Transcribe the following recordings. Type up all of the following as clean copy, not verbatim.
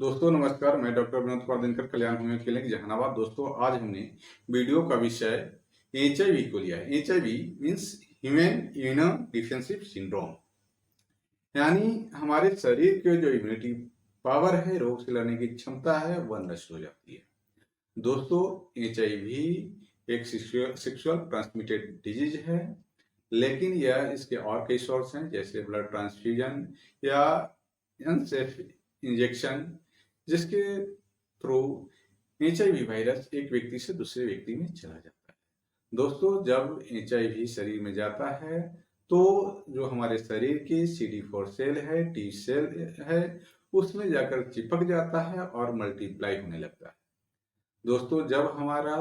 दोस्तों नमस्कार, मैं डॉक्टर विनोद कुमार दिनकर, कल्याण होम्योपैथी क्लिनिक जहानाबाद। दोस्तों आज हमने वीडियो का विषय एचआईवी को लिया है। HIV means human immunodeficiency syndrome, यानी हमारे शरीर के जो इम्यूनिटी पावर है, रोग से लड़ने की क्षमता है, वह नष्ट हो जाती है। दोस्तों एचआईवी एक सेक्सुअल ट्रांसमिटेड डिजीज है, लेकिन यह इसके और कई सोर्स हैं, जैसे ब्लड ट्रांसफ्यूजन या अनसेफ इंजेक्शन, जिसके थ्रू एचआईवी वायरस एक व्यक्ति से दूसरे व्यक्ति में चला जाता है। दोस्तों जब एचआईवी शरीर में जाता है तो जो हमारे शरीर की CD4 सेल है, टी सेल है, उसमें जाकर चिपक जाता है और मल्टीप्लाई होने लगता है। दोस्तों जब हमारा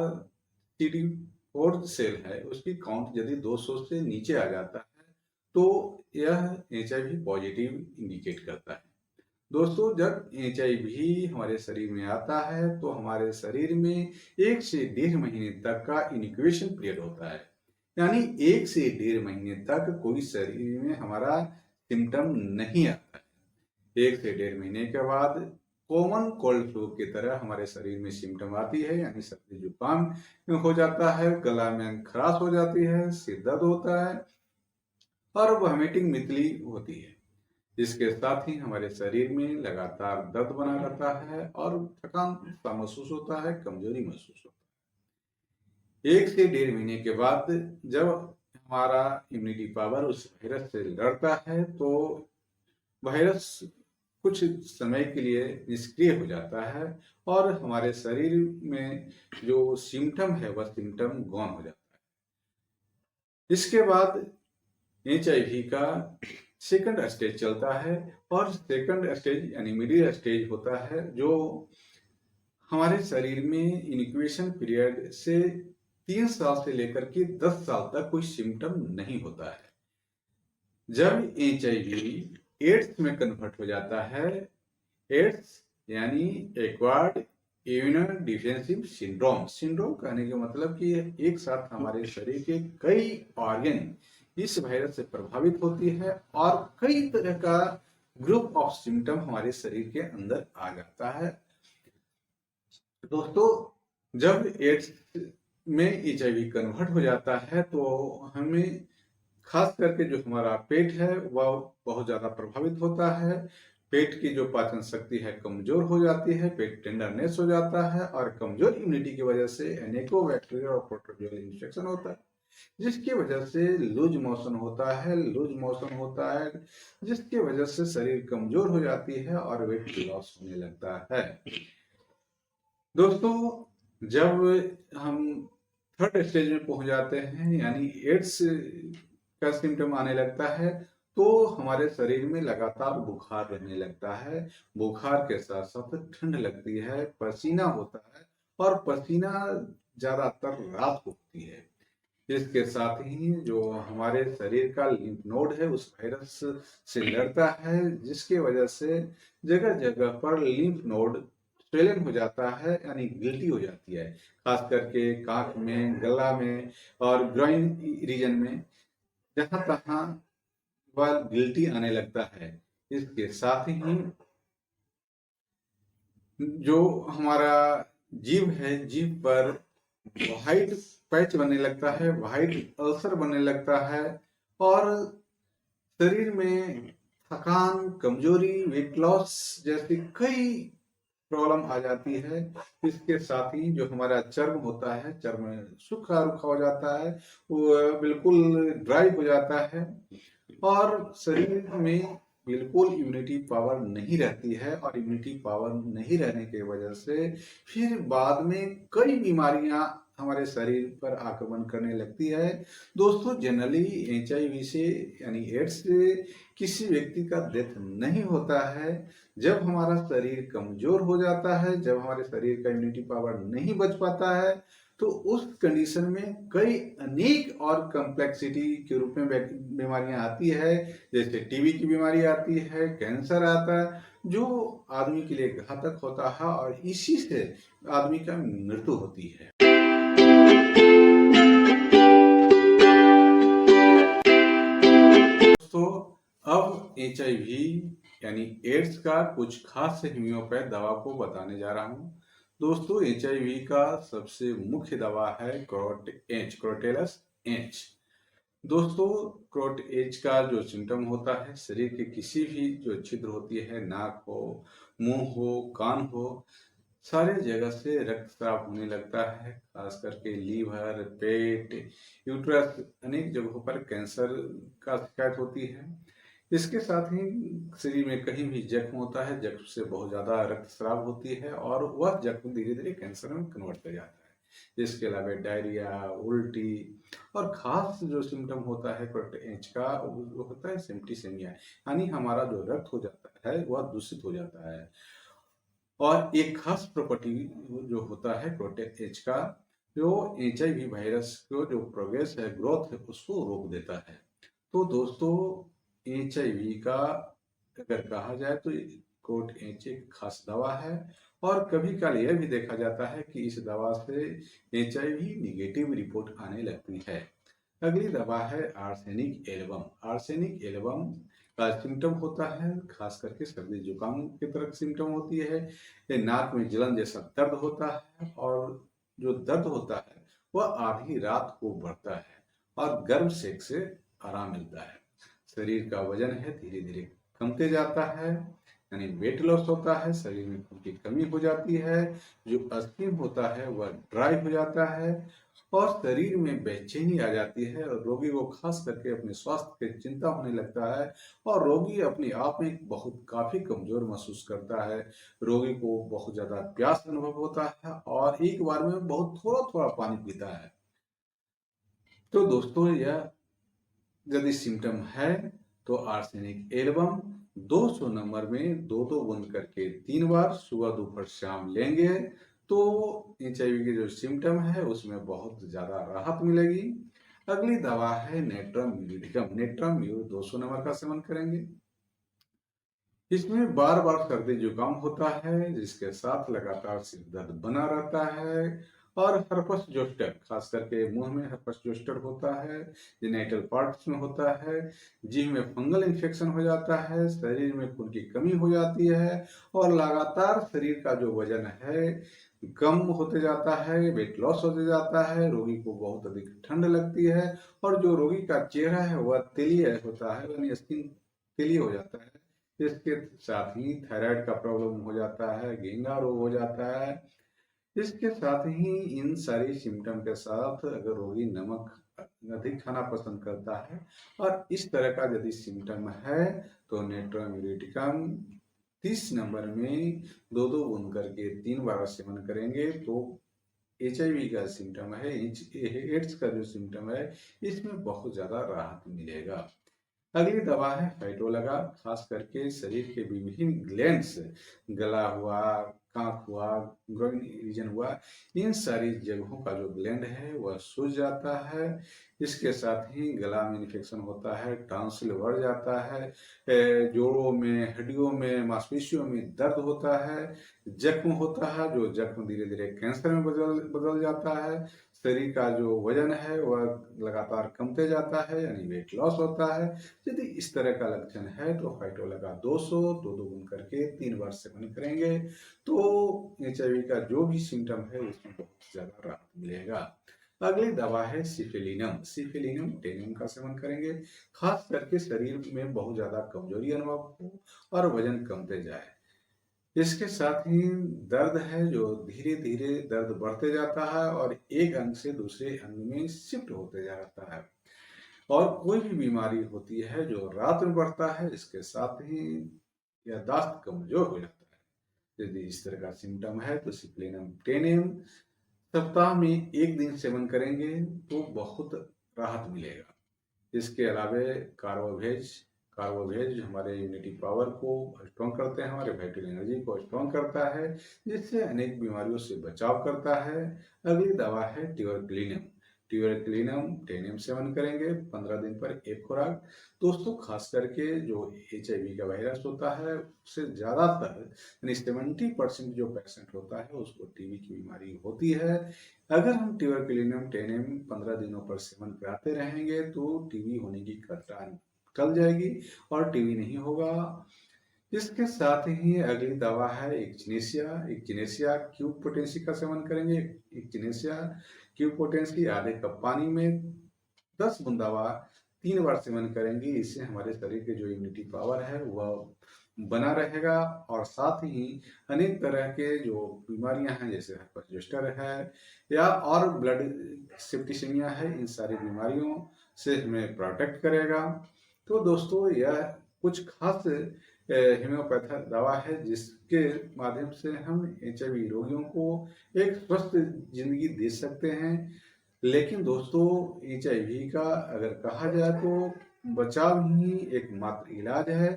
CD4 सेल है उसकी काउंट यदि 200 से नीचे आ जाता है तो यह एचआईवी पॉजिटिव इंडिकेट करता है। दोस्तों जब एचआईवी हमारे शरीर में आता है तो हमारे शरीर में 1 से 1.5 महीने तक का इनक्यूबेशन पीरियड होता है, यानी 1 से 1.5 महीने तक कोई शरीर में हमारा सिम्टम नहीं आता है। 1 से 1.5 महीने के बाद कॉमन कोल्ड फ्लू की तरह हमारे शरीर में सिम्टम आती है, यानी सर्दी जुकाम हो जाता है, गला में खराश हो जाती है, सिर दर्द होता है और वॉमिटिंग मितली होती है। इसके साथ ही हमारे शरीर में लगातार दर्द बना रहता है और थकान सा महसूस होता है, कमजोरी महसूस होता है। 1 से 1.5 महीने के बाद जब हमारा इम्यूनिटी पावर उस वायरस से लड़ता है तो वायरस कुछ समय के लिए निष्क्रिय हो जाता है और हमारे शरीर में जो सिम्टम है वह सिम्टम गौन हो जाता है। इसके बाद एचआईवी का सेकंड स्टेज चलता है और सेकंड स्टेज यानी मिडिल स्टेज होता है, जो हमारे शरीर में इनक्यूबेशन पीरियड से 3 साल से लेकर के 10 साल तक कोई सिम्टम नहीं होता है। जब एचआईवी एड्स में कन्वर्ट हो जाता है, एड्स यानी एक्वायर्ड इम्यूनोडेफिशिएंसी सिंड्रोम कहने का मतलब कि एक साथ हमारे शरीर के कई ऑर्गन इस वायरस से प्रभावित होती है और कई तरह का ग्रुप ऑफ सिम्टम हमारे शरीर के अंदर आ जाता है। दोस्तों जब एड्स में एचआईवी कन्वर्ट हो जाता है तो हमें खास करके जो हमारा पेट है वह बहुत ज्यादा प्रभावित होता है। पेट की जो पाचन शक्ति है कमजोर हो जाती है, पेट टेंडरनेस हो जाता है और कमजोर इम्यूनिटी की वजह से अनेकों बैक्टीरिया और प्रोटोजोअल इन्फेक्शन होता है, जिसकी वजह से लूज मोशन होता है, जिसकी वजह से शरीर कमजोर हो जाती है और वेट लॉस होने लगता है। दोस्तों जब हम थर्ड स्टेज में पहुंच जाते हैं, यानी एड्स का सिम्टम आने लगता है, तो हमारे शरीर में लगातार बुखार रहने लगता है। बुखार के साथ साथ ठंड लगती है, पसीना होता है और पसीना ज्यादातर रात को होती है। इसके साथ ही जो हमारे शरीर का लिम्फ नोड है उस वायरस से लड़ता है, जिसकी वजह से जगह जगह पर लिम्फ नोड स्वेलन हो जाता है, यानी गिल्टी हो जाती है, खास करके कांख में, गला में और ग्रोइन रीजन में, जहां तहां वह गिल्टी आने लगता है। इसके साथ ही जो हमारा जीभ है, जीभ पर व्हाइट पैच बनने लगता है, व्हाइट अल्सर बनने लगता है और शरीर में थकान, कमजोरी, वेट लॉस जैसी कई प्रॉब्लम आ जाती है। इसके साथ ही जो हमारा चर्म होता है, चर्म सूखा रुखा हो जाता है, वो बिल्कुल ड्राई हो जाता है और शरीर में बिल्कुल इम्यूनिटी पावर नहीं रहती है और इम्यूनिटी पावर नहीं रहने की वजह से फिर बाद में कई बीमारियां हमारे शरीर पर आक्रमण करने लगती है। दोस्तों जनरली एचआईवी से यानी एड्स से किसी व्यक्ति का डेथ नहीं होता है। जब हमारा शरीर कमजोर हो जाता है, जब हमारे शरीर का इम्यूनिटी पावर नहीं बच पाता है, तो उस कंडीशन में कई अनेक और कॉम्प्लेक्सिटी के रूप में बीमारियां आती है, जैसे टीबी की बीमारी आती है, कैंसर आता है, जो आदमी के लिए घातक होता है और इसी से आदमी का मृत्यु होती है। दोस्तों अब एचआईवी यानी एड्स का कुछ खास होम्योपैथ दवा को बताने जा रहा हूँ। दोस्तों, एचआईवी का सबसे मुख्य दवा है क्रोटेलस एच। दोस्तों, क्रोट एच का जो सिम्टम होता है, शरीर के किसी भी जो छिद्र होती है, नाक हो, मुंह हो, कान हो, सारे जगह से रक्तस्राव होने लगता है। खास करके लीवर, पेट, यूट्रस, अनेक जगहों पर कैंसर का शिकायत होती है। इसके साथ ही शरीर में कहीं भी जख्म होता है, जख्म से बहुत ज़्यादा रक्तस्राव होती है और वह जख्म धीरे धीरे कैंसर में कन्वर्ट हो जाता है। इसके अलावा डायरिया, उल्टी और खास जो सिम्टम होता है एच का, वो होता है सेप्टिसेमिया, यानी हमारा जो रक्त हो जाता है वह दूषित हो जाता है। और एक खास प्रॉपर्टी जो होता है प्रोटेक्ट एच का, जो एचआईवी वायरस को जो प्रोग्रेस है, ग्रोथ है, उसको रोक देता है। तो दोस्तों, एचआईवी का अगर कहा जाए तो कोट एच एक खास दवा है और कभी काल यह भी देखा जाता है कि इस दवा से एचआईवी निगेटिव रिपोर्ट आने लगती है। अगली दवा है आर्सेनिक एल्बम। आर्सेनिक एल्बम का सिम्टम होता है, खास करके सर्दी जुकाम की तरह सिम्टम होती है। ये नाक में जलन जैसा दर्द होता है और जो दर्द होता है वह आधी रात को बढ़ता है और गर्म सेक से आराम मिलता है। शरीर का वजन है धीरे धीरे कमते जाता है, यानी वेट लॉस होता है। शरीर में खून की कमी हो जाती है, जो स्किन होता है वह ड्राई हो जाता है और शरीर में बेचैनी आ जाती है और रोगी को खास करके अपने स्वास्थ्य की चिंता होने लगता है और रोगी अपने आप में बहुत काफी कमजोर महसूस करता है। रोगी को बहुत ज्यादा प्यास अनुभव होता है और एक बार में बहुत थोड़ा थोड़ा पानी पीता है। तो दोस्तों, यह यदि सिम्टम है तो आर्सेनिक एल्बम 200 नंबर में दो दो बूंद करके 3 बार सुबह दोपहर शाम लेंगे तो एचआईवी के जो सिम्टम है उसमें बहुत ज्यादा राहत मिलेगी। अगली दवा है नेट्रम म्यूरिटिकम। नेट्रम म्यूर 200 नंबर का सेवन करेंगे। इसमें बार बार सर्दी जुकाम होता है, जिसके साथ लगातार सिर दर्द बना रहता है और हर्पस जोस्टर, खास करके मुंह में हर्पस जोस्टर होता है, जेनिटल पार्ट्स में होता है, जीभ में फंगल इन्फेक्शन हो जाता है, शरीर में खून की कमी हो जाती है और लगातार शरीर का जो वजन है कम होते जाता है, वेट लॉस होते जाता है, रोगी को बहुत अधिक ठंड लगती है और जो रोगी का चेहरा है वह तेलीय होता है, यानी स्किन तेलीय हो जाता है। इसके साथ ही थायराइड का प्रॉब्लम हो जाता है, घेंगा रोग हो जाता है। इसके साथ ही इन सारी सिम्टम के साथ अगर रोगी नमक अधिक खाना पसंद करता है और इस तरह का यदि सिम्टम है तो नेट्रोम्यूरिटिकम 30 नंबर में दो दो बूंद करके 3 बार सेवन करेंगे तो एचआईवी का सिम्टम है, एड्स का जो सिम्टम है, इसमें बहुत ज्यादा राहत मिलेगा। अगली दवा है फाइटोलगा। खास करके शरीर के विभिन्न ग्लैंड्स, गला हुआ, कांख हुआ, ग्रोइन रीजन हुआ, इन सारी जगहों का जो ग्लैंड है वह सूज जाता है। इसके साथ ही गला में इन्फेक्शन होता है, टॉन्सिल बढ़ जाता है, जोड़ों में, हड्डियों में, मांसपेशियों में दर्द होता है, जख्म होता है, जो जख्म धीरे धीरे कैंसर में बदल बदल जाता है। शरीर का जो वजन है वह लगातार कमते जाता है, यानी वेट लॉस होता है। यदि इस तरह का लक्षण है तो फाइटोलगा 200 दो दो गुण करके 3 बार सेवन करेंगे तो एचआईवी का जो भी सिम्टम है उसमें बहुत ज्यादा राहत मिलेगा। अगली दवा है सिफिलिनम। सिफिलिनम टेनियम का सेवन करेंगे, खास करके शरीर में बहुत ज्यादा कमजोरी अनुभव हो और वजन कमते जाए। इसके साथ ही दर्द है जो धीरे धीरे दर्द बढ़ते जाता है और एक अंग से दूसरे अंग में शिफ्ट होते जाता है और कोई भी बीमारी होती है जो रात में बढ़ता है, इसके साथ ही याददाश्त कमजोर हो जाता है। यदि इस तरह का सिम्टम है तो सिप्लेनम टेनियम सप्ताह में एक दिन सेवन करेंगे तो बहुत राहत मिलेगा। इसके अलावा कार्बोवेज, कार्बोवेज हमारे इम्यूनिटी पावर को स्ट्रॉन्ग करते हैं, हमारे वाइटल एनर्जी को स्ट्रॉन्ग करता है, जिससे अनेक बीमारियों से बचाव करता है। अगली दवा है ट्यूबरक्लिनम। ट्यूबरक्लिनम टेनियम सेवन करेंगे 15 दिन पर एक खुराक। दोस्तों, खास करके जो एचआईवी का वायरस होता है उससे ज्यादातर यानी 70% जो पेशेंट होता है उसको टीबी की बीमारी होती है। अगर हम ट्यूबरक्लिनम टेनियम 15 दिनों पर सेवन कराते रहेंगे तो टीबी होने की खतरा टल जाएगी और टीबी नहीं होगा। इसके साथ ही अगली दवा है इक्जिनेशिया। इक्जिनेशिया क्यूब पोटेंसी का सेवन करेंगे। इक्जिनेशिया क्यूब पोटेंसी आधे कप पानी में 10 बूंद दवा 3 बार सेवन करेंगे। इससे हमारे शरीर के जो इम्यूनिटी पावर है वह बना रहेगा और साथ ही अनेक तरह के जो बीमारियां हैं जैसे herpes zoster है या और ब्लड सेप्टिसीमिया है, इन सारी बीमारियों से हमें प्रोटेक्ट करेगा। तो दोस्तों यह कुछ खास होम्योपैथ दवा है जिसके माध्यम से हम HIV रोगियों को एक स्वस्थ जिंदगी दे सकते हैं। लेकिन दोस्तों HIV का अगर कहा जाए तो बचाव ही एकमात्र इलाज है,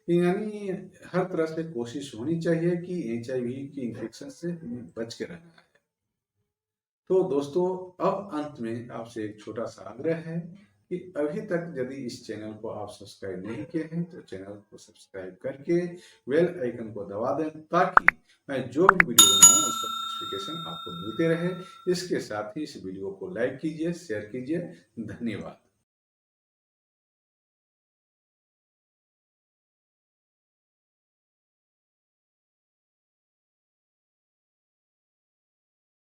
यानी हर तरह से कोशिश होनी चाहिए कि HIV की इन्फेक्शन से हमें बच के रहना है। तो दोस्तों अब अंत में आपसे एक छोटा सा आग्रह है कि अभी तक यदि इस चैनल को आप सब्सक्राइब नहीं किए हैं तो चैनल को सब्सक्राइब करके बेल आइकन को दबा दें ताकि मैं जो भी वीडियो बनाऊं उसका नोटिफिकेशन आपको मिलते रहे। इसके साथ ही इस वीडियो को लाइक कीजिए, शेयर कीजिए। धन्यवाद।